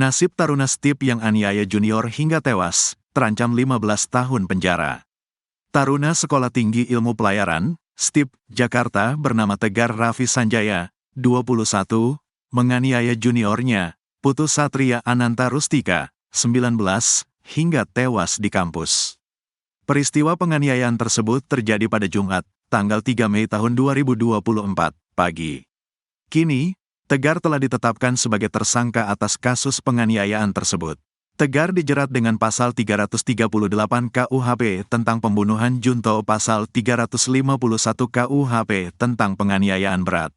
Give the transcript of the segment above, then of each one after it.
Nasib taruna Stip yang aniaya junior hingga tewas, terancam 15 tahun penjara. Taruna Sekolah Tinggi Ilmu Pelayaran, Stip, Jakarta bernama Tegar Raffi Sanjaya, 21, menganiaya juniornya, Putu Satria Ananta Rustika, 19, hingga tewas di kampus. Peristiwa penganiayaan tersebut terjadi pada Jumat, tanggal 3 Mei tahun 2024, pagi. Kini, Tegar telah ditetapkan sebagai tersangka atas kasus penganiayaan tersebut. Tegar dijerat dengan pasal 338 KUHP tentang pembunuhan junto pasal 351 KUHP tentang penganiayaan berat.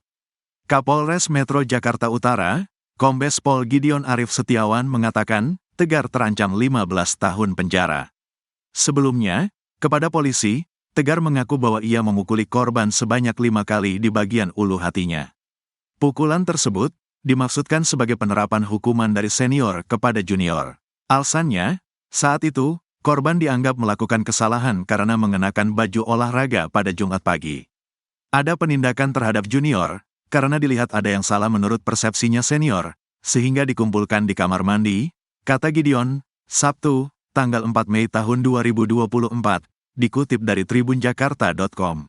Kapolres Metro Jakarta Utara, Kombes Pol Gideon Arif Setiawan mengatakan, Tegar terancam 15 tahun penjara. Sebelumnya, kepada polisi, Tegar mengaku bahwa ia memukuli korban sebanyak 5 kali di bagian ulu hatinya. Pukulan tersebut dimaksudkan sebagai penerapan hukuman dari senior kepada junior. Alasannya, saat itu, korban dianggap melakukan kesalahan karena mengenakan baju olahraga pada Jumat pagi. Ada penindakan terhadap junior, karena dilihat ada yang salah menurut persepsinya senior, sehingga dikumpulkan di kamar mandi, kata Gideon, Sabtu, tanggal 4 Mei tahun 2024, dikutip dari tribunjakarta.com.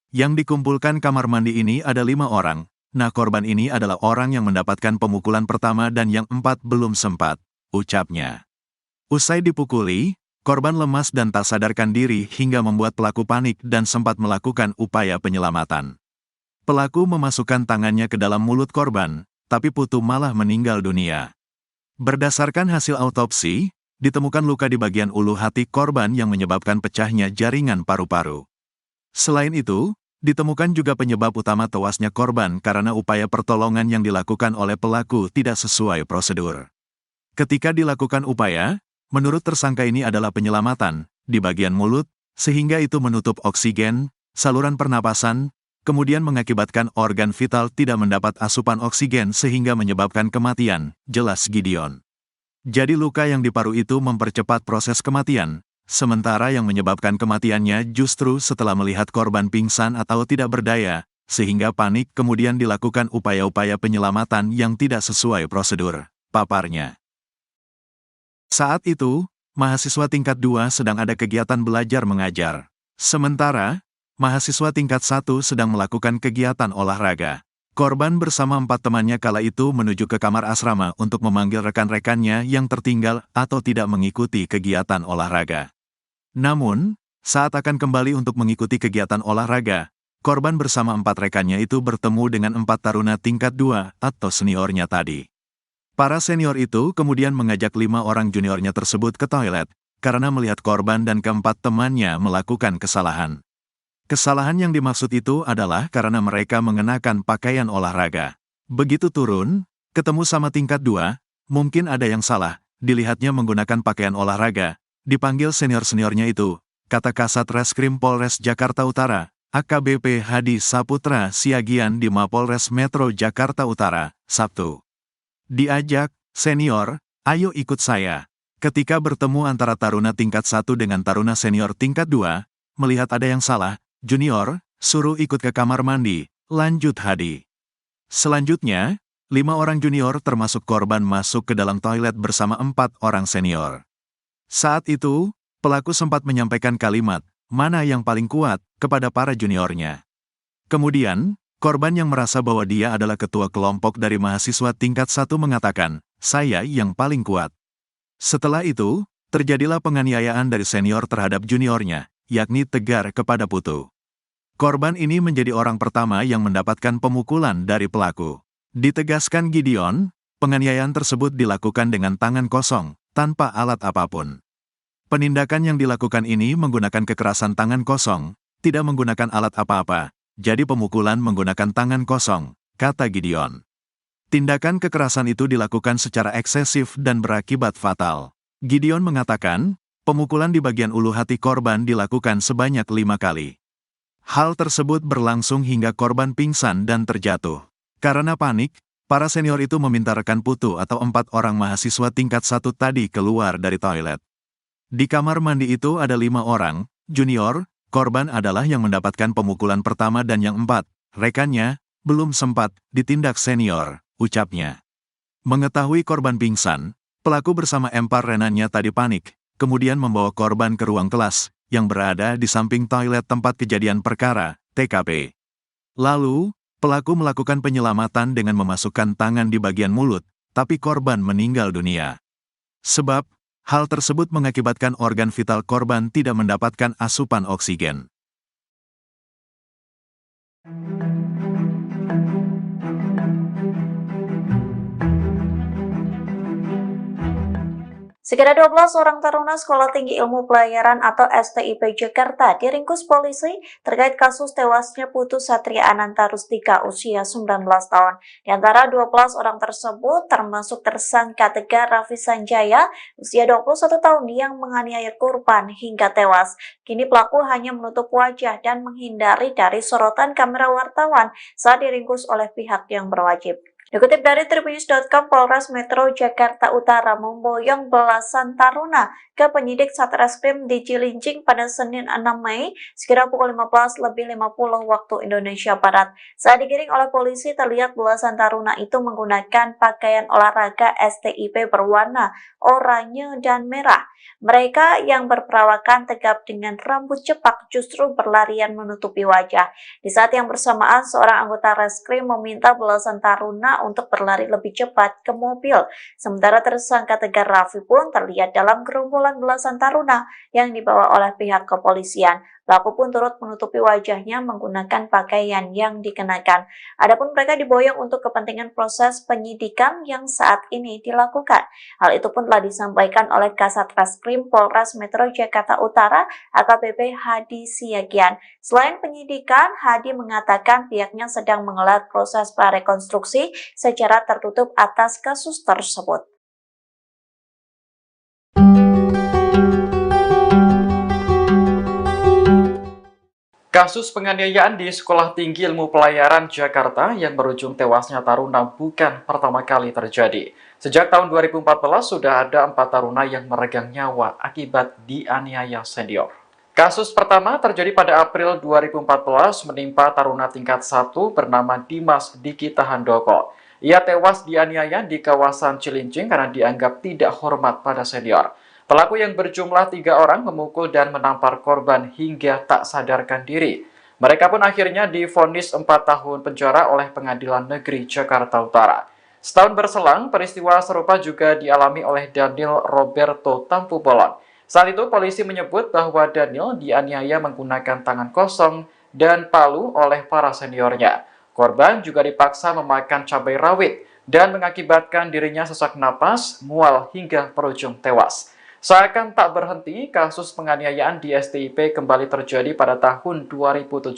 Yang dikumpulkan kamar mandi ini ada 5 orang. Nah, korban ini adalah orang yang mendapatkan pemukulan pertama dan yang 4 belum sempat, ucapnya. Usai dipukuli, korban lemas dan tak sadarkan diri hingga membuat pelaku panik dan sempat melakukan upaya penyelamatan. Pelaku memasukkan tangannya ke dalam mulut korban, tapi Putu malah meninggal dunia. Berdasarkan hasil autopsi, ditemukan luka di bagian ulu hati korban yang menyebabkan pecahnya jaringan paru-paru. Selain itu, ditemukan juga penyebab utama tewasnya korban karena upaya pertolongan yang dilakukan oleh pelaku tidak sesuai prosedur. Ketika dilakukan upaya, menurut tersangka ini adalah penyelamatan di bagian mulut, sehingga itu menutup oksigen, saluran pernapasan, kemudian mengakibatkan organ vital tidak mendapat asupan oksigen sehingga menyebabkan kematian, jelas Gideon. Jadi luka yang di paru itu mempercepat proses kematian. Sementara yang menyebabkan kematiannya justru setelah melihat korban pingsan atau tidak berdaya, sehingga panik kemudian dilakukan upaya-upaya penyelamatan yang tidak sesuai prosedur, paparnya. Saat itu, mahasiswa tingkat 2 sedang ada kegiatan belajar mengajar. Sementara, mahasiswa tingkat 1 sedang melakukan kegiatan olahraga. Korban bersama 4 temannya kala itu menuju ke kamar asrama untuk memanggil rekan-rekannya yang tertinggal atau tidak mengikuti kegiatan olahraga. Namun, saat akan kembali untuk mengikuti kegiatan olahraga, korban bersama 4 rekannya itu bertemu dengan 4 taruna tingkat 2 atau seniornya tadi. Para senior itu kemudian mengajak 5 orang juniornya tersebut ke toilet, karena melihat korban dan keempat temannya melakukan kesalahan. Kesalahan yang dimaksud itu adalah karena mereka mengenakan pakaian olahraga. Begitu turun, ketemu sama tingkat 2, mungkin ada yang salah, dilihatnya menggunakan pakaian olahraga. Dipanggil senior-seniornya itu, kata Kasat Reskrim Polres Jakarta Utara, AKBP Hadi Saputra Siagian di Mapolres Metro Jakarta Utara, Sabtu. Diajak, senior, ayo ikut saya. Ketika bertemu antara taruna tingkat 1 dengan taruna senior tingkat 2, melihat ada yang salah, junior, suruh ikut ke kamar mandi, lanjut Hadi. Selanjutnya, 5 orang junior termasuk korban masuk ke dalam toilet bersama 4 orang senior. Saat itu, pelaku sempat menyampaikan kalimat, mana yang paling kuat, kepada para juniornya. Kemudian, korban yang merasa bahwa dia adalah ketua kelompok dari mahasiswa tingkat 1 mengatakan, saya yang paling kuat. Setelah itu, terjadilah penganiayaan dari senior terhadap juniornya, yakni Tegar kepada Putu. Korban ini menjadi orang pertama yang mendapatkan pemukulan dari pelaku. Ditegaskan Gideon, penganiayaan tersebut dilakukan dengan tangan kosong, tanpa alat apapun. Penindakan yang dilakukan ini menggunakan kekerasan tangan kosong, tidak menggunakan alat apa-apa, jadi pemukulan menggunakan tangan kosong, kata Gideon. Tindakan kekerasan itu dilakukan secara eksesif dan berakibat fatal. Gideon mengatakan, pemukulan di bagian ulu hati korban dilakukan sebanyak 5 kali. Hal tersebut berlangsung hingga korban pingsan dan terjatuh. Karena panik, para senior itu meminta rekan Putu atau 4 orang mahasiswa tingkat 1 tadi keluar dari toilet. Di kamar mandi itu ada 5 orang, junior, korban adalah yang mendapatkan pemukulan pertama dan yang 4, rekannya, belum sempat ditindak senior, ucapnya. Mengetahui korban pingsan, pelaku bersama empar renannya tadi panik, kemudian membawa korban ke ruang kelas, yang berada di samping toilet tempat kejadian perkara, TKP. Lalu, pelaku melakukan penyelamatan dengan memasukkan tangan di bagian mulut, tapi korban meninggal dunia. Sebab, hal tersebut mengakibatkan organ vital korban tidak mendapatkan asupan oksigen. Sekitar 12 orang taruna Sekolah Tinggi Ilmu Pelayaran atau STIP Jakarta diringkus polisi terkait kasus tewasnya Putu Satria Ananta Rustika usia 19 tahun. Di antara 12 orang tersebut termasuk tersangka Tegar Raffi Sanjaya usia 21 tahun yang menganiaya korban hingga tewas. Kini pelaku hanya menutup wajah dan menghindari dari sorotan kamera wartawan saat diringkus oleh pihak yang berwajib. Dikutip dari Tribunnews.com, Polres Metro Jakarta Utara memboyong belasan taruna ke penyidik Satreskrim di Cilincing pada Senin 6 Mei sekira pukul 15.50 waktu Indonesia Barat. Saat digiring oleh polisi, terlihat belasan taruna itu menggunakan pakaian olahraga STIP berwarna oranye dan merah. Mereka yang berperawakan tegap dengan rambut cepak justru berlarian menutupi wajah. Di saat yang bersamaan, seorang anggota reskrim meminta belasan taruna untuk berlari lebih cepat ke mobil. Sementara tersangka Tegar Raffi pun terlihat dalam gerombolan belasan taruna yang dibawa oleh pihak kepolisian. Pelaku pun turut menutupi wajahnya menggunakan pakaian yang dikenakan. Adapun mereka diboyong untuk kepentingan proses penyidikan yang saat ini dilakukan. Hal itu pun telah disampaikan oleh Kasat Reskrim Polres Metro Jakarta Utara AKBP Hadi Siagian. Selain penyidikan, Hadi mengatakan pihaknya sedang menggelar proses prarekonstruksi secara tertutup atas kasus tersebut. Kasus penganiayaan di Sekolah Tinggi Ilmu Pelayaran Jakarta yang berujung tewasnya taruna bukan pertama kali terjadi. Sejak tahun 2014 sudah ada 4 taruna yang meregang nyawa akibat dianiaya senior. Kasus pertama terjadi pada April 2014 menimpa taruna tingkat 1 bernama Dimas Diki Handoko. Ia tewas dianiaya di kawasan Cilincing karena dianggap tidak hormat pada senior. Pelaku yang berjumlah 3 orang memukul dan menampar korban hingga tak sadarkan diri. Mereka pun akhirnya divonis 4 tahun penjara oleh Pengadilan Negeri Jakarta Utara. Setahun berselang, peristiwa serupa juga dialami oleh Daniel Roberto Tampubolon. Saat itu polisi menyebut bahwa Daniel dianiaya menggunakan tangan kosong dan palu oleh para seniornya. Korban juga dipaksa memakan cabai rawit dan mengakibatkan dirinya sesak napas, mual hingga berujung tewas. Seakan tak berhenti, kasus penganiayaan di STIP kembali terjadi pada tahun 2017.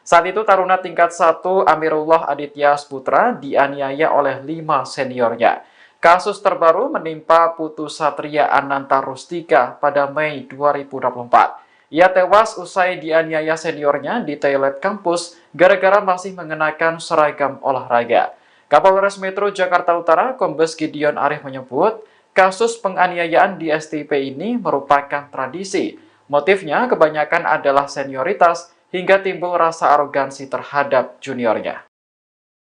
Saat itu taruna tingkat 1 Amirullah Aditya Sputra dianiaya oleh 5 seniornya. Kasus terbaru menimpa Putu Satria Ananta Rustika pada Mei 2024. Ia tewas usai dianiaya seniornya di toilet kampus gara-gara masih mengenakan seragam olahraga. Kapolres Metro Jakarta Utara Kombes Gideon Arif menyebut, kasus penganiayaan di STIP ini merupakan tradisi. Motifnya kebanyakan adalah senioritas hingga timbul rasa arogansi terhadap juniornya.